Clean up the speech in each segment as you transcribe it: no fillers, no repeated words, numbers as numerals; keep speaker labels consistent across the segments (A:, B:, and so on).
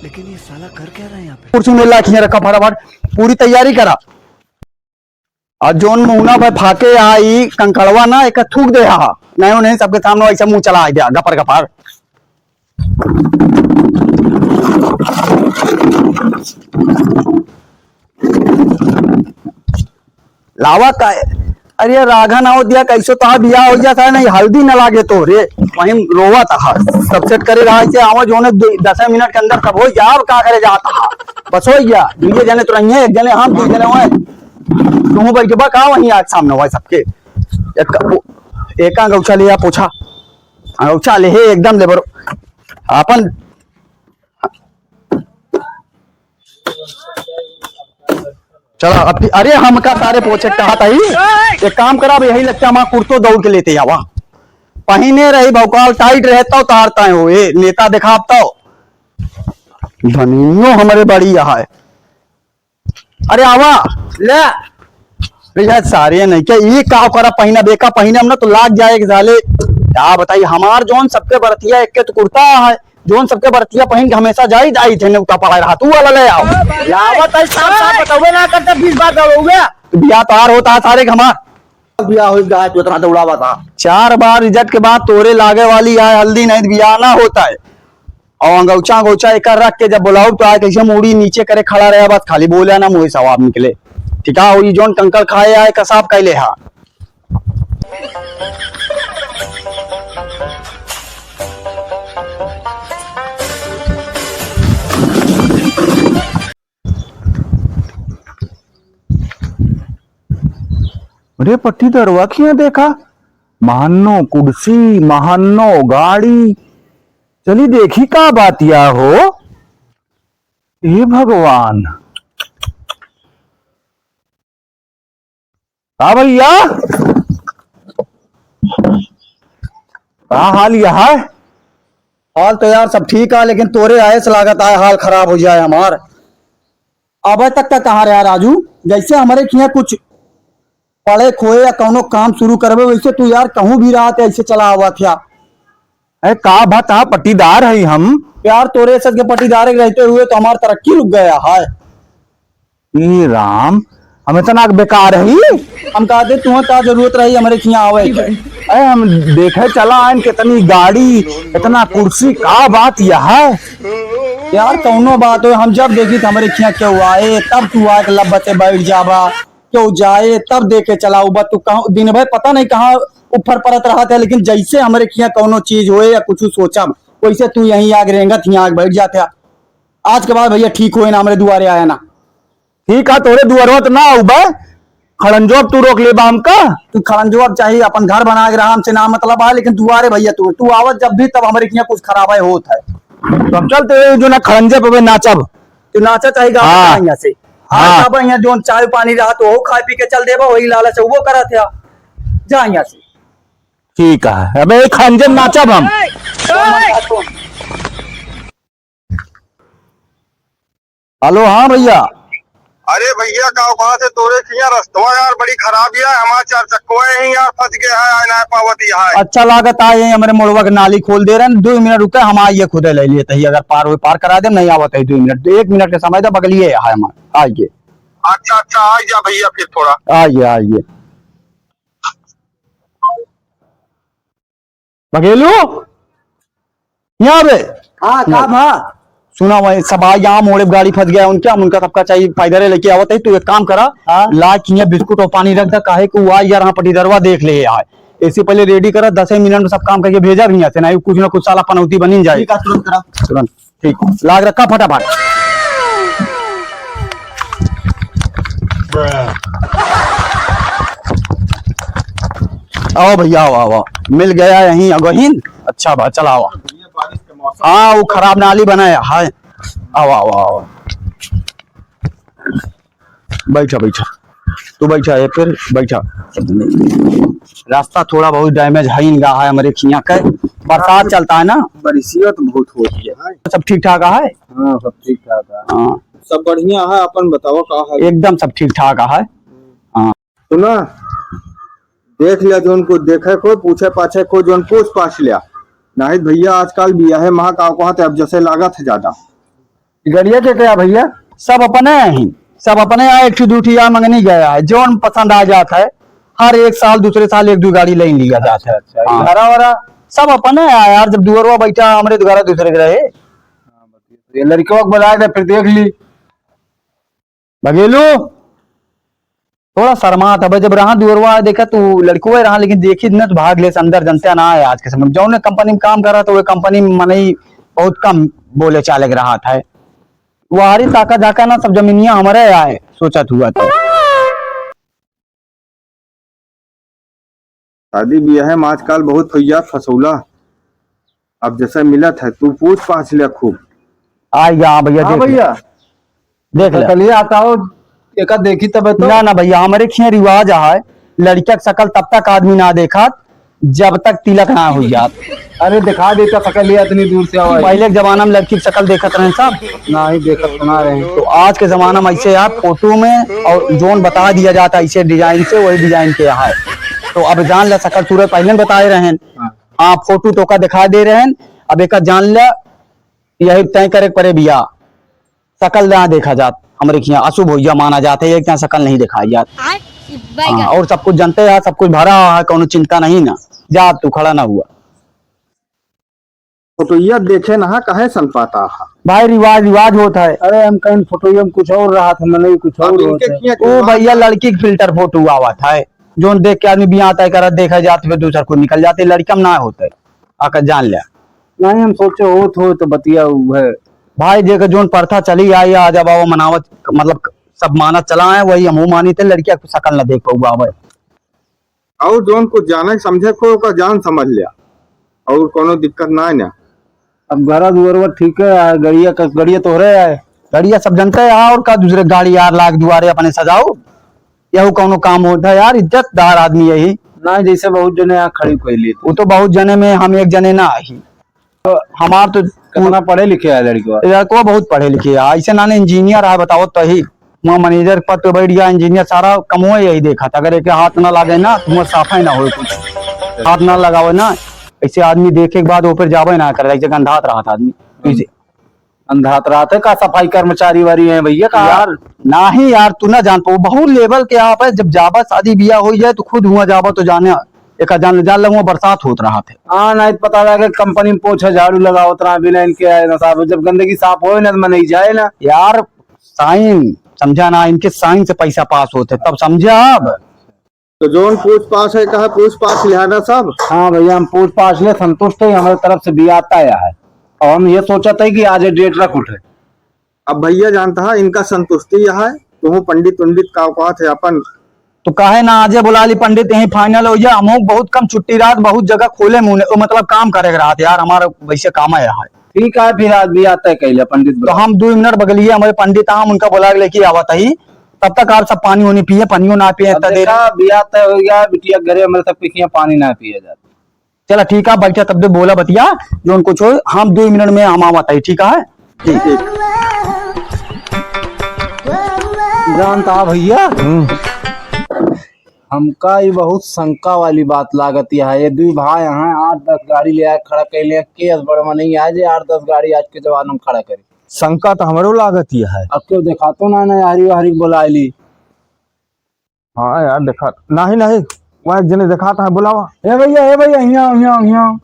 A: लेकिन ये साला कर क्या रहा है यहाँ पे?
B: कुर्सी में लाखिया रखा फटाफट, पूरी तैयारी करा। और जोन मुहना भाई फाके आई कंकड़वा ना एक थूक दे हा नहीं नहीं सबके सामने ऐसा मुंह चला आ गया गपर गपर। लावा का अरे राघा ना हो दिया कैसे तो बिया हो जाता है नहीं हल्दी न लागे तो रे वहीं रोवा था सब सेट करे रहा है आवाज होने 10 मिनट के अंदर सब हो जा का करे जाता बस हो गया दूसरे जने तो नहीं है एक जने हम 2 जने हुए तुम बैठे बा का वहीं आज सामने हुआ सबके एक गौछा लिया पूछा गौछा ले एकदम ले बरो अपन चलो अब अरे हम का सारे पोछे कहा था ही एक काम करा यही लगता है कुर्तो दौड़ के लेते आवा पहने रही भौकाल टाइट रहता हो तारता है वो ये नेता दिखाता हो धनियो हमारे बड़ी यहाँ है। अरे आवा ले भैया सारे नहीं क्या ये का करा पहना बेका पहने हम ना तो लाग जाएगा साले क्या बताइए हमार जोन सबके बरतिया एक के तो कुर्ता है जोन सबके बरतिया पहन के हमेशा जाई जाई थे उठा पड़ा रहा तू वाला ले आओ यावत है साफ साफ बतावे ना करते 20 बार हो गया बिया तार होता है सारे हमार बिया हो गया तो इतना दौड़ावा था 4 बार रिजल्ट के बाद तोरे लागे वाली है हल्दी नहीं बिया ना होता है और अंगौचा गौचा एक रख के जब बुलाओ तो आए कैसे मुड़ी नीचे करे खड़ा रहा बस खाली बोले ना मुँह सवाब निकले ठीक है वही जोन कंकड़ खाए आए कसाब कैले हा अरे पट्टी दरवा खिया देखा महानो कुर्सी महानो गाड़ी चली देखी का बातिया हो हे भगवान का भैया का हाल यह है हाल तो यार सब ठीक है लेकिन तोरे आए से लागत आए हाल खराब हो जाए हमार अब तक का कहाँ रहा राजू जैसे हमारे किया कुछ पढ़े खोए या कौनो काम शुरू करवे वैसे तू यार कहूं भी रहा था ऐसे चला हुआ था अरे का बात है पट्टीदार है हम यार तोरे सब के पट्टीदार रहते हुए तो हमारी तरक्की रुक गया है राम हम इतना बेकार है हम कहते तुम्हें क्या जरूरत रही हमारे यहाँ आवे अरे हम देखे चला आन कितनी गाड़ी इतना कुर्सी का बात यह है यार कौनो बात हो हम जब देखी हमारे यहाँ क्यों आए तब तू आके लब बचे बैठ जावा क्यों जाए तब देखे चलाऊ बा तू कहाँ दिन भर पता नहीं कहाँ ऊपर परत रहा था लेकिन जैसे हमारे यहाँ कौनो चीज होए या कुछ सोचा वैसे तू यहीं आग रेंगत यहाँ आग बैठ जाते आज के बाद भैया ठीक हुए ना हमारे दुआरे आया ना ठीक है तोरे दुआरो तो ना आऊ बा खड़ंजोब तू रोक ले बाम का तू खड़ंजोब चाहिए अपन घर बना के रहा हमसे ना मतलब है लेकिन दुआरे भैया तू आवत जब भी तब हमारे यहाँ कुछ खराब होता है तो हम चलते जो ना खड़ंजे पे नाचब तू नाचा चाहिएगा यहाँ से हाँ अब यहाँ जो चाय पानी रहा तो खाए पी के चल देबा वही लालच है वो करा था जा यहाँ से ठीक है अब एक खंजर नाचब हम हेलो हाँ भैया
C: अरे भैया कहाँ से तोरे किया रास्ता यार बड़ी खराबी है हमारे 4 चक्कुआ यहीं यार फंस गया है ना पावती है अच्छा
B: लागत आए हमारे मोड़वा के नाली खोल दे रहे हैं 2 मिनट रुके हम आइए खुद ले लिए तही अगर पार करा दे नहीं आवत है 2 मिनट 1 मिनट के समय तो बगलिए है हमारे आइए
C: अच्छा आ जा भैया फिर थोड़ा
B: आइए बघेलू यहाँ पे हाँ काम हाँ सुना वही सब यहाँ मोड़े गाड़ी फंस गया उनका सबका चाहिए फायदा लेके आवत है तू एक काम करा ला किया बिस्कुट और पानी रख दे काहे को यार यहाँ पटीदरवा देख ले यार ऐसे पहले रेडी करा 10 मिनट में सब काम करके भेजा भी यहाँ से नहीं कुछ ना कुछ साला पनौती बनी जाए तुरंत ठीक लाग रखा फटाफट आओ भैया आओ मिल गया यहीं अगहीन अच्छा बा चला आओ हाँ वो खराब नाली बनाया है आओ बैठा तू बैठा है फिर बैठा रास्ता थोड़ा बहुत डैमेज है है हमारे खिया का बरसात चलता है ना
D: बरसियत बहुत होती है
B: सब ठीक ठाक है
D: हाँ सब ठीक ठाक है
B: हाँ
D: सब बढ़िया है अपन बताओ का है
B: एकदम सब ठीक ठाक है हाँ
D: सुना देख लिया जोन को देखे को पूछे पाछे को जोन पूछ पाछ लिया नाहिद भैया आजकल बिया है महा का कहत है अब जैसे लागत है ज्यादा।
B: गड़िया के क्या भैया, सब अपने ही, सब अपने आए, एक दूठी या मंगनी गया है, जोन पसंद आ जाता है। हर एक साल दूसरे साल एक दो गाड़ी ले लिया जाता है।
D: अच्छा,
B: हाँ। घरा वरा सब अपने आया यार, जब दुअरवा बैठा हमारे तो घरा दूसरे के रहे।
D: ये लड़कियों को बुलाए थे फिर देख ली।
B: बघेलू थोड़ा शर्मा था भाई, जब रहा दुअरवा देखा तू लड़को रहा, लेकिन देखी न तो भाग ले अंदर, जनता ना है आज के समय। जो कंपनी में काम कर रहा था वो कंपनी में मन ही बहुत कम बोले चाले के रहा था। वारी ताका जाका ना सब जमीनिया हमारे आए सोचत हुआ था।
D: शादी बिया है आजकल बहुत भैया फसौला। अब जैसे मिलत है तू पूछ पाछ ले खूब।
B: आएगा हाँ भैया,
D: हाँ
B: देख ले,
D: भैया
B: देख ले।
D: चलिए आता हो एक देखी तब तो।
B: ना ना भैया, हमारे खिया रिवाज है लड़का के शकल तब तक आदमी ना देखा जब तक तिलक ना हो जात।
D: अरे दिखा देता सकल इतनी दूर से आवा।
B: पहले के जमाना में लड़की की शकल देखत रहे सब,
D: ना ही देखत सुना रहे हैं।
B: तो आज के जमाना में ऐसे यार फोटो में और जोन बता दिया जाता है ऐसे डिजाइन से, वही डिजाइन के है। तो अब जान ला शकल सूरत पहले बताए रहे। हाँ फोटो तो का दिखा दे रहे हैं, अब एक जान ला यही तय करे पड़े बिया शकल ना देखा जात। हमारे यहाँ अशुभ भैया माना जाता है, एक यहाँ शकल नहीं दिखाई जात। हाँ, और सब कुछ जानते हैं, सब कुछ भरा है, कोनो चिंता नहीं ना, जा तू खड़ा ना हुआ।
D: फोटोइया देखे ना कहे सन पाता है
B: भाई रिवाज रिवाज होता है।
D: अरे हम कहीं फोटोइया में कुछ और रहा था, मैंने कुछ और
B: ओ भैया लड़की की फिल्टर फोटो आवा था, जो देख के आदमी बिया आता है कर देखा जाते फिर दूसरा को निकल जाते, लड़का में ना होता है आकर जान लिया।
D: नहीं हम सोचे हो तो बतिया है
B: भाई देख जोन प्रथा चली आई आज, अब वो मनावत मतलब सब मानत चला है, वही हम मानी थे, लड़किया को शकल न देख पाऊंगा भाई।
D: और जोन कुछ जाने समझे को का जान समझ लिया और कोनो दिक्कत ना है ना।
B: अब घरा दुआर ठीक है, गड़िया तो रहे है, गड़िया सब जनता है यार, और का दूसरे गाड़ी यार लाख दुआरे अपने सजाओ, यही कोनो काम होता है यार, इज्जतदार आदमी यही
D: ना। जैसे बहुत जने यहाँ खड़ी कैली
B: वो तो बहुत जने में हम एक जने ना आई। तो हमार तो
D: कितना पढ़े लिखे है
B: लड़को बहुत पढ़े लिखे है, ऐसे नाने इंजीनियर है बताओ तो ही वहाँ मैनेजर पद पे बैठ गया, इंजीनियर सारा कमो यही देखा था। अगर एक हाथ ना लगे ना तुम्हें साफा ही ना हो, कुछ हाथ ना लगावे ना ऐसे आदमी देखे के बाद वो फिर जावे ना करे, जगह अंधात रहा था आदमी,
D: अंधात रहा था का सफाई कर्मचारी वारी है भैया का
B: यार ना ही यार तू ना जान पाओ, बहुत लेवल के आप है। जब जावा शादी बिया हो जाए तो खुद हुआ जावा तो जाने एक जान जान लगा बरसात होत रहा थे।
D: हाँ नहीं पता लगा कंपनी में पोछा झाड़ू लगा उतना बिना इनके आए ना साहब, जब गंदगी साफ हो ना तो नहीं जाए ना
B: यार साइन समझा ना, इनके साइन से पैसा पास होते तब समझा। अब
D: तो जोन पूछ पाछ है कहा पूछ पाछ लिहाना सब।
B: हाँ भैया हम पूछ पाछ ले संतुष्ट है, हमारी तरफ से भी आता है और हम ये सोचा था कि आज डेट रख उठे।
D: अब भैया जानता है इनका संतुष्टि यह है, तुम पंडित उंडित का औकात है अपन
B: तो काहे ना आजे बुला ली पंडित, यही फाइनल हो जाए। हम बहुत कम छुट्टी रात बहुत जगह खोले मुने मतलब काम करे रहा था यार, हमारा वैसे काम है।
D: ठीक है फिर आज भी आता है कहले पंडित
B: तो हम 2 मिनट बगलिए हमारे पंडित हम उनका बुला लेके आवत ही, तब तक आप सब पानी वानी पिए, पानियो ना पिए
D: बिया तय हो गया बिटिया घरे मेरे तक पिए पानी ना पिए जाते।
B: चला ठीक है बैठा, तब दे बोला बतिया जो उनको छोड़, हम 2 मिनट में हम आवत है। ठीक है ठीक
D: जानता भैया हमका ये बहुत शंका वाली बात लागत है। ये 2 भाई यहाँ 8-10 गाड़ी ले आए खड़ा कैले, केस बड़वा नहीं आज 8-10 गाड़ी आज के जवान में खड़ा करी।
A: शंका तो हमारो लागत ही है।
D: अब क्यों देखा तो ना हरी हरी बोला ली।
A: हाँ यार देखा नहीं नहीं वहाँ एक जने देखा था बुलावा।
B: ए भैया यहाँ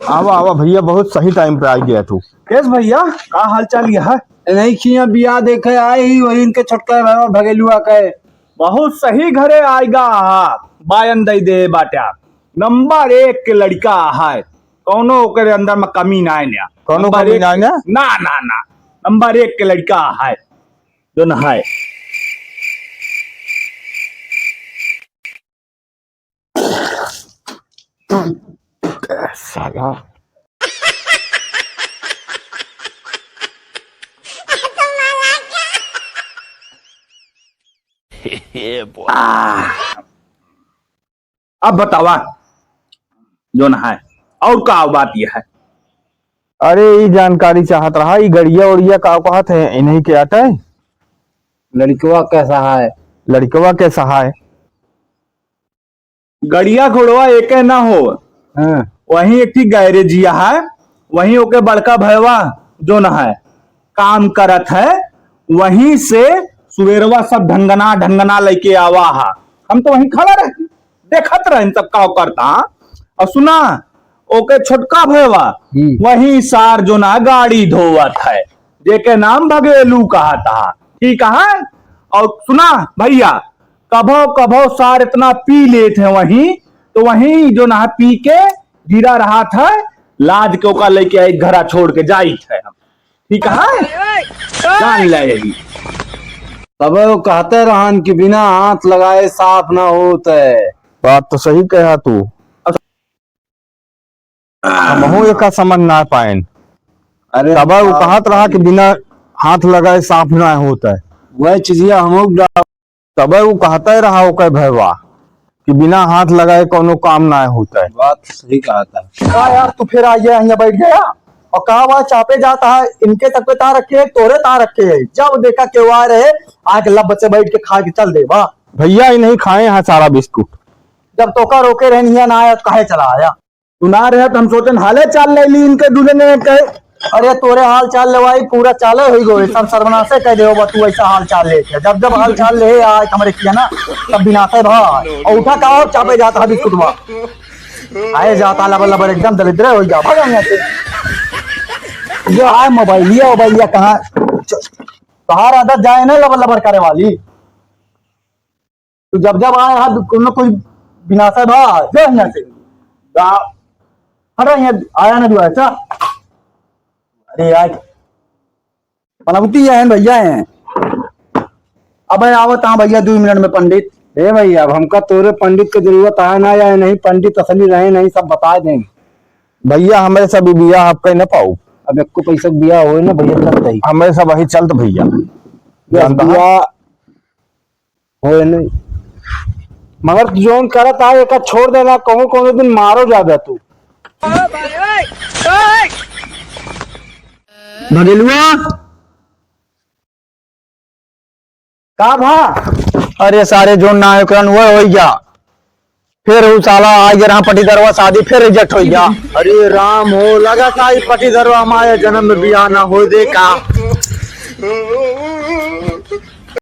A: आवा आवा भैया बहुत सही टाइम पे आ गया तू।
B: केस भैया का हाल चाल है?
D: नहीं खिया बिया देखे आए ही वही इनके छोटका भाई भगेलुआ के
E: बहुत सही घरे आएगा। बायन दे दे बाटा नंबर 1 के लड़का है, कौनो ओकरे अंदर में कमी ना है,
A: कौनो कमी ना है
E: ना ना ना नंबर 1 के लड़का है जो न है।
A: साला
E: अब बतावा जो न है और का बात यह है।
A: अरे ये जानकारी चाहत रहा, ये गड़िया उड़िया का कहत है इन्हीं के आता है।
D: लड़कवा कैसा है?
A: लड़कवा कैसा है?
E: गड़िया घोड़वा एक ना हो,
B: हाँ।
E: वहीं एक गैरेजिया है, वहीं ओके बड़का भैया जो न है काम करत है, वहीं से सुबेरवा सब ढंगना ढंगना लेके आवा है। हम तो वहीं खड़ा रहे देखत रहे सब का करता। और सुना ओके छोटका भैया वहीं सार जो ना गाड़ी धोवत है, जेके नाम भगेलू कहा था, ठीक है। और सुना भैया कभो कभो सार इतना पी लेते हैं वहीं, तो वहीं जो ना पी के गिरा रहा था, लाद के ओका लेके आई घरा छोड़ के जाई थे हम, ठीक है, जान ले यही।
D: तब वो कहते रहन कि बिना हाथ लगाए साफ ना होते।
A: बात तो सही कहा तू, हमहू एक समझ ना पाए।
D: अरे
A: तब वो कहत रहा कि बिना हाथ लगाए साफ ना होता है,
D: वह चीजिया हम
A: तब वो कहता ही रहा ओके भैया कि बिना हाथ लगाए कोनो काम ना होता है।
D: बात सही कहा था।
B: का यार तू फिर आइए यहाँ बैठ गया और कहा वह चापे जाता है, इनके तक पे ता रखे है, तोरे ता रखे है। जब देखा क्यों आ रहे आके लब बच्चे बैठ के खा के चल दे वाह।
A: भैया ही नहीं खाए हैं सारा बिस्कुट।
B: जब तोका रोके रहे ना आया तो काहे चला आया।
E: तू ना रहे तो हम सोचन हाले चाल ले ली इनके दूल्हे ने कहे।
B: अरे तोरे हाल चाल लेवाई पूरा चाले हो गए, सब सर्वनाशे कह दे तू ऐसा हाल चाल लेके। जब जब हाल चाल ले आए हमारे किया ना तब बिनाते भाई और उठा का और चापे जाता है बिस्कुटवा आए जाता लबर लबर एकदम दरिद्र हो जा भागा यहाँ से। जो आए मोबाइलिया कहाँ बाहर आदत जाए ना लबर लबर करे वाली। तो जब जब आए हाथ कोई बिनाशा भाई जो यहाँ से हटा यहाँ आया ना जो ऐसा। अरे यार पनौती है भैया हैं। अब आवत हाँ भैया 2 मिनट में पंडित।
D: ए भैया अब हमका तोरे पंडित की जरूरत है ना या नहीं, पंडित असली रहे नहीं सब बता देंगे।
A: भैया हमें सब बिया आपका न पाऊ,
D: अब एक को पैसा बिया हो ना भैया चलता ही
A: हमें सब वही चलत भैया
D: बिया हो नहीं। मगर जोन करत आए एक छोड़ देना, कहूँ कोनो दिन मारो जाबे तू।
B: भगेलुआ का भा।
A: अरे सारे जो ना वो हो गया, फिर वो साला आ गया रहा पटीदरवा शादी फिर रिजेक्ट हो गया।
B: अरे राम हो लगा का पटीधरवा हमारे जन्म में बिया ना हो दे का।